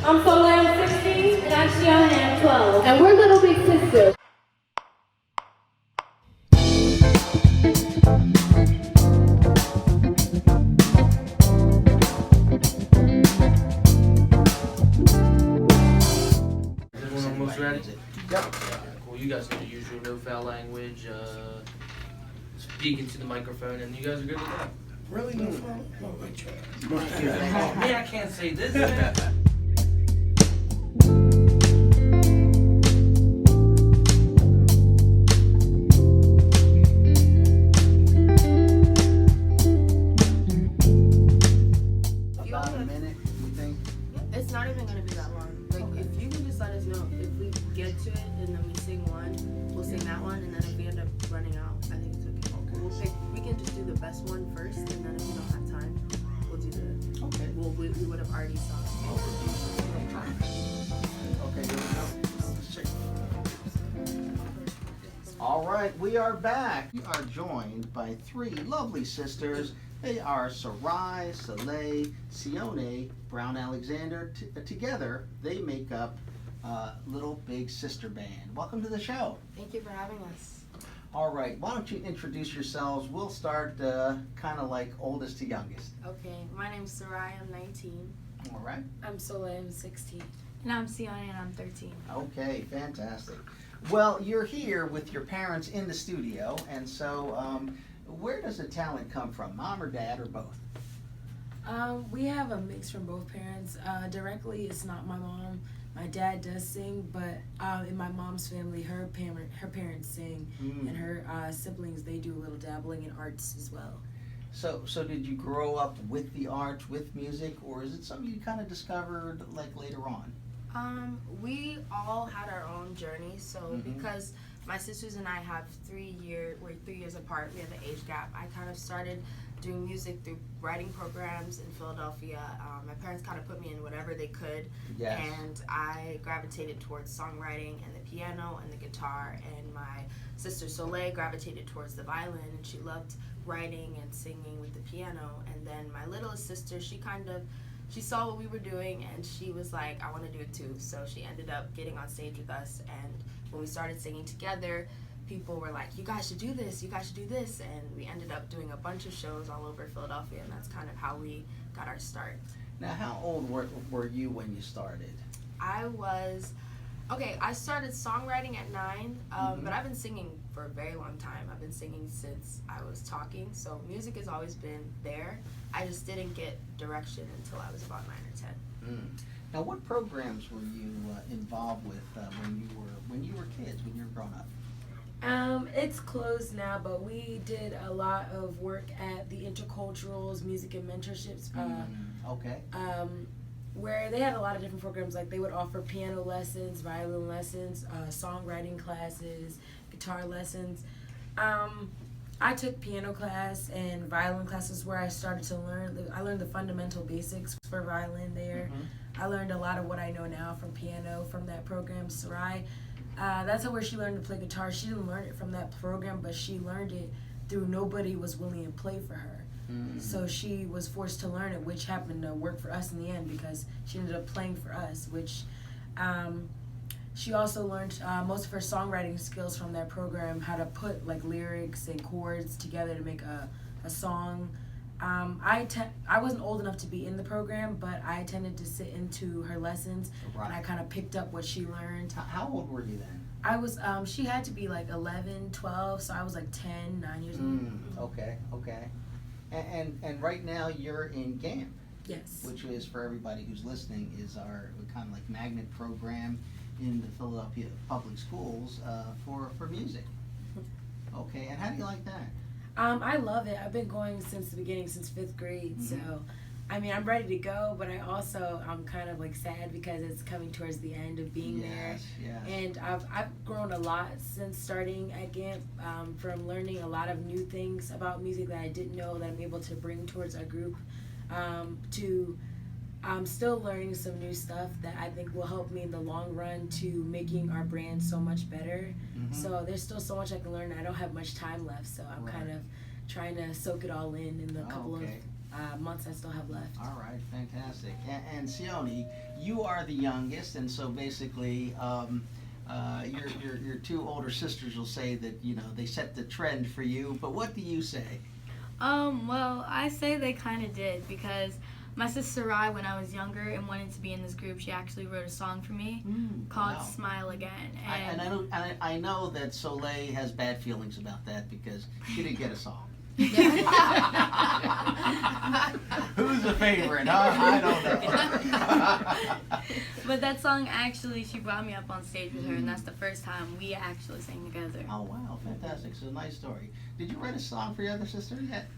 I'm Soleil, I'm 16. And I'm Shion, and I'm 12. And we're Little Big Sisters. Is everyone almost ready? Yep. Cool. You guys know the usual no foul language. Speak into the microphone, and you guys are good to go. Really? No phone? No, I try. Oh, man, I can't say this. Man. About a minute, you think? It's not even gonna be that long. Like, if you can just let us know if we get to it and then we sing one, we'll sing that one, and then if we end up running out, I think it's okay. We can just do the best one first, and then if we don't have time, we'll do the. Okay. Well, we would have already sung. Okay, here we go. Let's check. All right, we are back. We are joined by three lovely sisters. They are Sarai, Soleil, Sione, Brown Alexander. Together, they make up Little Big Sister Band. Welcome to the show. Thank you for having us. All right, why don't you introduce yourselves? We'll start kind of like oldest to youngest. Okay, my name's Sarai. I'm 19. All right. I'm Soleil. I'm 16. And I'm Sione, and I'm 13. Okay, fantastic. Well, you're here with your parents in the studio, and so where does the talent come from, mom or dad or both? We have a mix from both parents. Directly, it's not my mom. My dad does sing, but in my mom's family, her parents sing, and her siblings, they do a little dabbling in arts as well. So did you grow up with the arts, with music, or is it something you kind of discovered like later on? We all had our own journey. So because my sisters and I have we're 3 years apart. We have an age gap. I kind of started doing music through writing programs in Philadelphia. My parents kind of put me in whatever they could. Yes. And I gravitated towards songwriting and the piano and the guitar. And my sister Soleil gravitated towards the violin, and she loved writing and singing with the piano. And then my littlest sister, she saw what we were doing, and she was like, I want to do it too. So she ended up getting on stage with us, and when we started singing together, people were like, you guys should do this, you guys should do this, and we ended up doing a bunch of shows all over Philadelphia, and that's kind of how we got our start. Now, how old were you when you started? I started songwriting at 9, but I've been singing for a very long time. I've been singing since I was talking, so music has always been there. I just didn't get direction until I was about 9 or 10. Now, what programs were you involved with when you were kids, when you were growing up? It's closed now, but we did a lot of work at the Interculturals Music and Mentorships. Okay. Where they had a lot of different programs, like they would offer piano lessons, violin lessons, songwriting classes, guitar lessons. I took piano class and violin classes where I started to I learned the fundamental basics for violin there. I learned a lot of what I know now from piano from that program. Sarai, that's where she learned to play guitar. She didn't learn it from that program, but she learned it through nobody was willing to play for her. So she was forced to learn it, which happened to work for us in the end because she ended up playing for us, which she also learned most of her songwriting skills from that program, how to put like lyrics and chords together to make a song. I wasn't old enough to be in the program, but I tended to sit into her lessons, and I kind of picked up what she learned. How old were you then? I was, she had to be like 11, 12, so I was like 10, 9 years old. Okay. And right now you're in GAMP. Yes. Which is, for everybody who's listening, is our kind of like magnet program in the Philadelphia Public Schools for music. Okay, and how do you like that? I love it. I've been going since the beginning, since 5th grade. So, I mean, I'm ready to go, but I'm kind of like sad because it's coming towards the end of being there. Yes. And I've grown a lot since starting at GAMP, from learning a lot of new things about music that I didn't know that I'm able to bring towards our group, to I'm still learning some new stuff that I think will help me in the long run to making our brand so much better. So there's still so much I can learn. I don't have much time left, so I'm kind of trying to soak it all in the couple of months I still have left. All right, fantastic. And Sione, you are the youngest, and so basically, your two older sisters will say that they set the trend for you. But what do you say? Well, I say they kind of did, because my sister Rai, when I was younger and wanted to be in this group, she actually wrote a song for me called Wow. Smile Again. I know that Soleil has bad feelings about that because she didn't get a song. Who's the favorite, huh? I don't know. But that song, actually, she brought me up on stage with her, and that's the first time we actually sang together. Oh, wow, fantastic. So, nice story. Did you write a song for your other sister yet?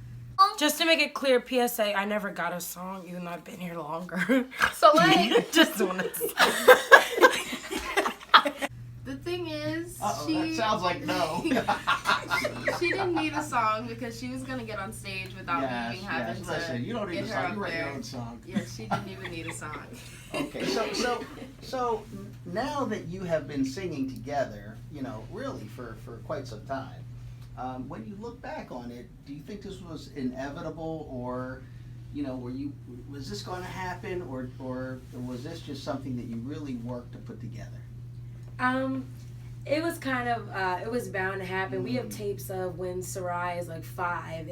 Just to make it clear, PSA, I never got a song, even though I've been here longer. Soleil. Just wanted to The thing is, That sounds like no. she didn't need a song because she was gonna get on stage without me even having to Listen, you don't need get a her song. up You write your there. own song. Yeah, she didn't even need a song. Okay, so now that you have been singing together, really for quite some time, when you look back on it, do you think this was inevitable, or was this going to happen, or was this just something that you really worked to put together? It was kind of, it was bound to happen. We have tapes of when Sarai is like 5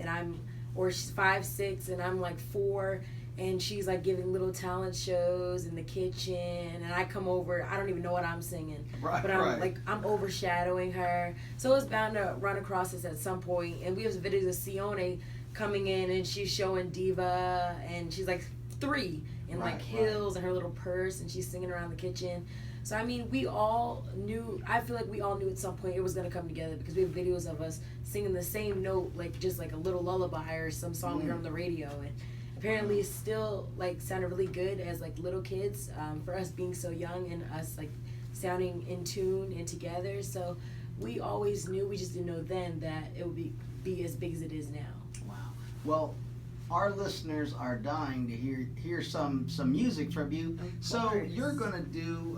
or she's 5, 6, and I'm like 4, and she's like giving little talent shows in the kitchen, and I come over, I don't even know what I'm singing, but I'm overshadowing her. So it was bound to run across us at some point. And we have videos of Sione coming in, and she's showing diva, and she's like 3 in like heels and her little purse, and she's singing around the kitchen. So I mean, we all knew, I feel like we all knew at some point it was gonna come together, because we have videos of us singing the same note, like just like a little lullaby or some song we heard on the radio, and apparently it still like sounded really good as like little kids, for us being so young and us like sounding in tune and together. So we always knew, we just didn't know then that it would be as big as it is now. Wow. Well, our listeners are dying to hear some music from you. So you're gonna do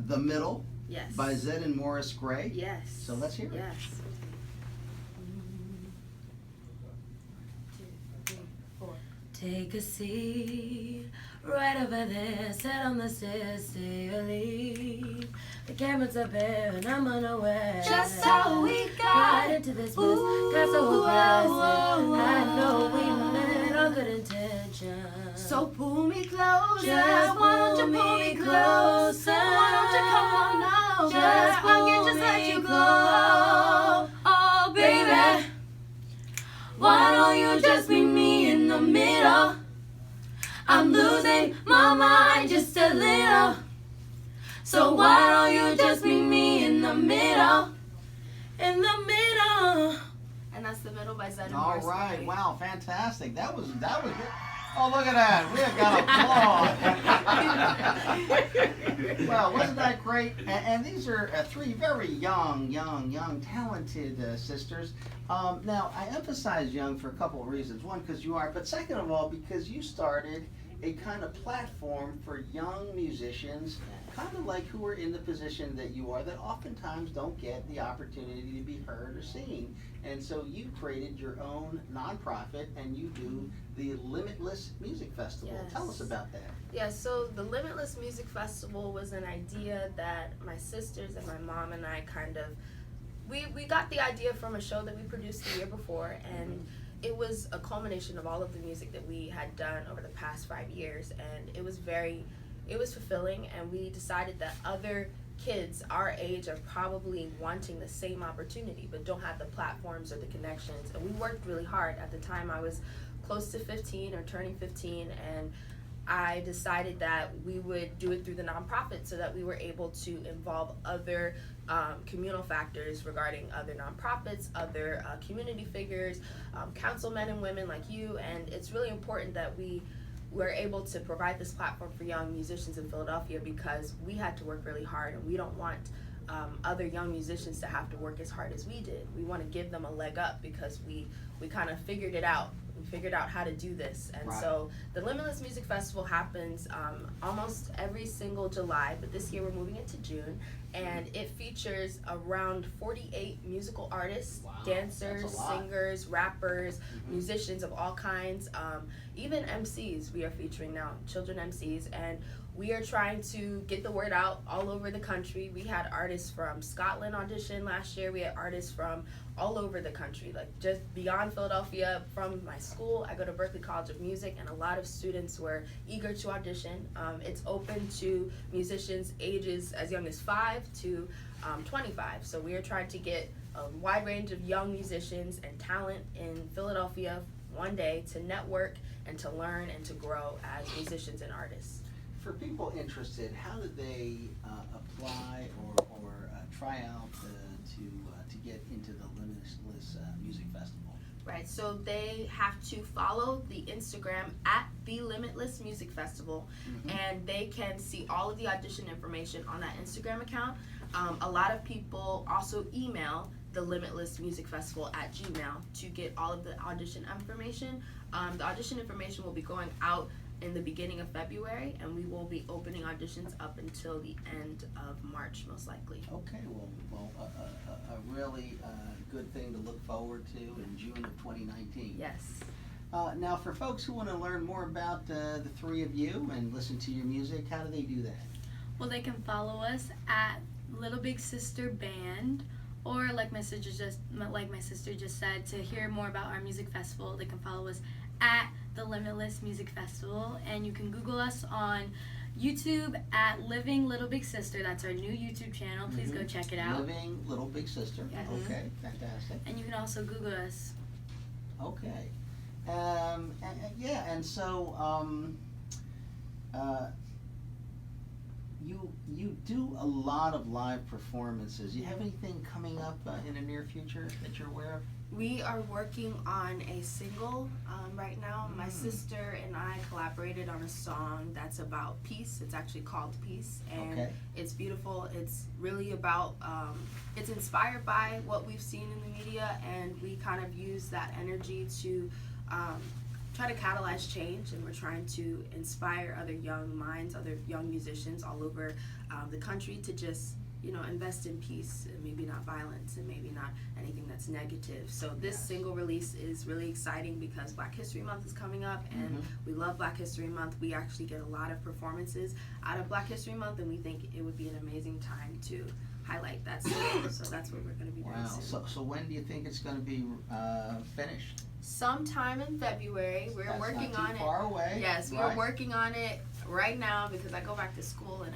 "The Middle" Yes. by Zedd and Morris Gray. Yes. So let's hear it. Yes. Take a seat right over there, sit on the stairs, stay or leave. The camera's up here and I'm unaware. Just how we Right got. into this mess, got so aggressive. I know we meant all good intentions. So pull me closer. Just Why don't you pull me closer? Why don't you come on now? Just I can pull just let me you go. close. Oh, baby. Why don't you just meet me in the middle? I'm losing my mind just a little. So why don't you just meet me in the middle? In the middle. And that's The Middle by Zedd and All Morris right. Gray. Wow. Fantastic. That was good. Oh, look at that. We have got applause. Well, wasn't that great? And these are 3 very young, talented sisters. Now, I emphasize young for a couple of reasons. One, because you are, but second of all, because you started a kind of platform for young musicians, kind of like who are in the position that you are, that oftentimes don't get the opportunity to be heard or seen. And so you created your own nonprofit, and you do the Limitless Music Festival. Yes. Tell us about that. Yeah, so the Limitless Music Festival was an idea that my sisters and my mom and I kind of, we got the idea from a show that we produced the year before, and it was a culmination of all of the music that we had done over the past 5 years, and it was fulfilling, and we decided that other kids our age are probably wanting the same opportunity but don't have the platforms or the connections, and we worked really hard. At the time I was close to 15 or turning 15, and I decided that we would do it through the nonprofit so that we were able to involve other communal factors regarding other nonprofits, other community figures, councilmen and women like you, and it's really important that we're able to provide this platform for young musicians in Philadelphia, because we had to work really hard, and we don't want other young musicians to have to work as hard as we did. We want to give them a leg up because we kind of figured it out. we figured out how to do this. And Right. so the Limitless Music Festival happens almost every single July, but this year we're moving it to June. And it features around 48 musical artists, Wow, dancers, that's a lot. singers, rappers, Mhm. musicians of all kinds, even MCs we are featuring now, children MCs, and we are trying to get the word out all over the country. We had artists from Scotland audition last year. We had artists from all over the country, like just beyond Philadelphia. From my school, I go to Berklee College of Music, and a lot of students were eager to audition. It's open to musicians ages as young as 5 to 25. So we are trying to get a wide range of young musicians and talent in Philadelphia one day to network and to learn and to grow as musicians and artists. For people interested, how do they apply or try out to get into the Limitless Music Festival? Right, so they have to follow the Instagram at the Limitless Music Festival, and they can see all of the audition information on that Instagram account. A lot of people also email the Limitless Music Festival at Gmail to get all of the audition information. The audition information will be going out in the beginning of February, and we will be opening auditions up until the end of March, most likely. Okay, well, a really good thing to look forward to in June of 2019. Yes. Now, for folks who want to learn more about the three of you and listen to your music, how do they do that? Well, they can follow us at Little Big Sister Band, or like my sister just said, to hear more about our music festival, they can follow us at the Limitless Music Festival, and you can Google us on YouTube at Living Little Big Sister. That's our new YouTube channel. Please go check it out. Living Little Big Sister. Yes. Okay, fantastic. And you can also Google us. Okay. And so you do a lot of live performances. You have anything coming up in the near future that you're aware of? We are working on a single right now. My sister and I collaborated on a song that's about peace. It's actually called Peace, and it's beautiful. It's really about, it's inspired by what we've seen in the media, and we kind of use that energy to try to catalyze change, and we're trying to inspire other young minds, other young musicians all over the country to just, you know, invest in peace and maybe not violence and maybe not anything that's negative. So this single release is really exciting because Black History Month is coming up, and we love Black History Month. We actually get a lot of performances out of Black History Month, and we think it would be an amazing time to highlight that single. So that's what we're going to be doing soon. So when do you think it's going to be finished? Sometime in February. We're working on it. Far away. Yes, we're working on it right now because I go back to school in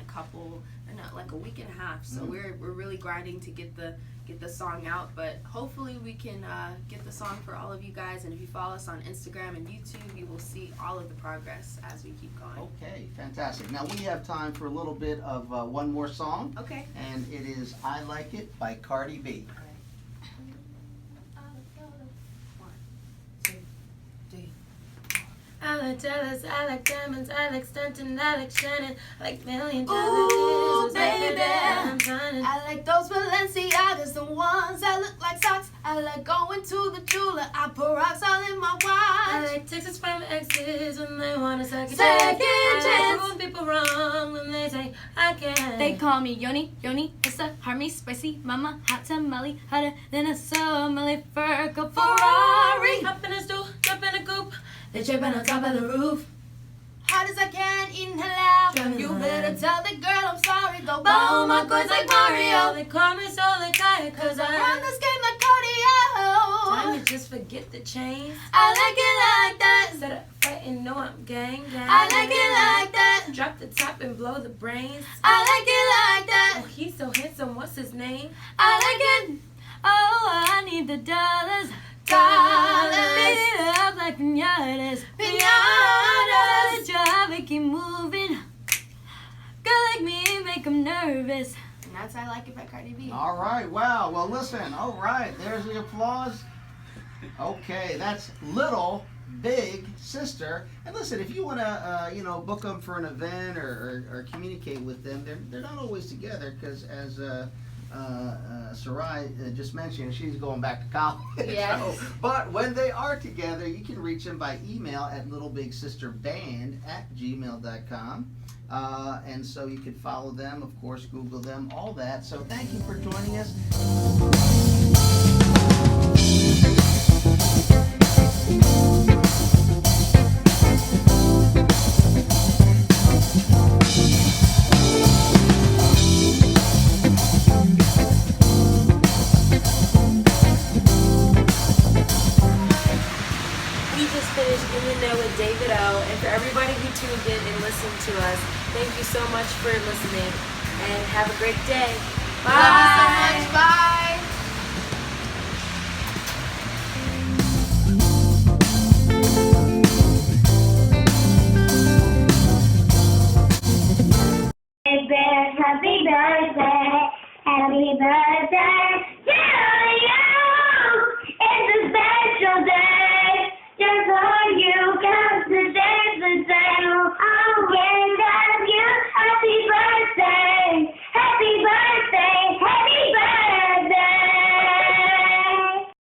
like a week and a half. So we're really grinding to get the song out, but hopefully we can get the song for all of you guys. And if you follow us on Instagram and YouTube, you will see all of the progress as we keep going. Okay, fantastic. Now we have time for a little bit of one more song. Okay. And it is "I Like It" by Cardi B. I like jealous, I like diamonds, I like stunting, I like shining, I like $1,000,000. Ooh, baby, I'm shining. I like those Balenciagas, the ones that look like socks. I like going to the jeweler, I put rocks all in my I watch. like texts from exes when they want a second Second chance. I chance. like prove people wrong when they say I can't. They call me Yoni, it's a harmony, spicy, mama, hot tamale, hotter than a Somali Ferrari. Ferrari. Hop in a stool, jump in a coupe. They tripping on top of the roof. Hot as I can, eating halal. Driving You high. better tell the girl I'm sorry, though. Bow my coins like Mario. They call me Solar Kaya cause Run I this game like cardio. time to just forget the chains. I like it like that. Instead of fighting, no I'm gang. I like it like that. Drop the top and blow the brains. I like it like that. Oh, he's so handsome, what's his name? I like it. Oh, I need the dollars. Dollars. Beat it up like pinatas. Pinatas. Drive it, keep moving. Girl like me, make 'em nervous. And that's I Like It by Cardi B. All right, wow. Well, listen. All right, there's the applause. Okay, that's Little Big Sister. And listen, if you want to, book them for an event or communicate with them, they're not always together because as Sarai just mentioned, she's going back to college. Yes. But when they are together, you can reach them by email at littlebigsisterband@gmail.com. And so you can follow them, of course, Google them, all that. So thank you for joining us. Finished in there with David O. And for everybody who tuned in and listened to us, thank you so much for listening and have a great day. Bye. Love you so much. Bye. Happy birthday to you. It's a special day.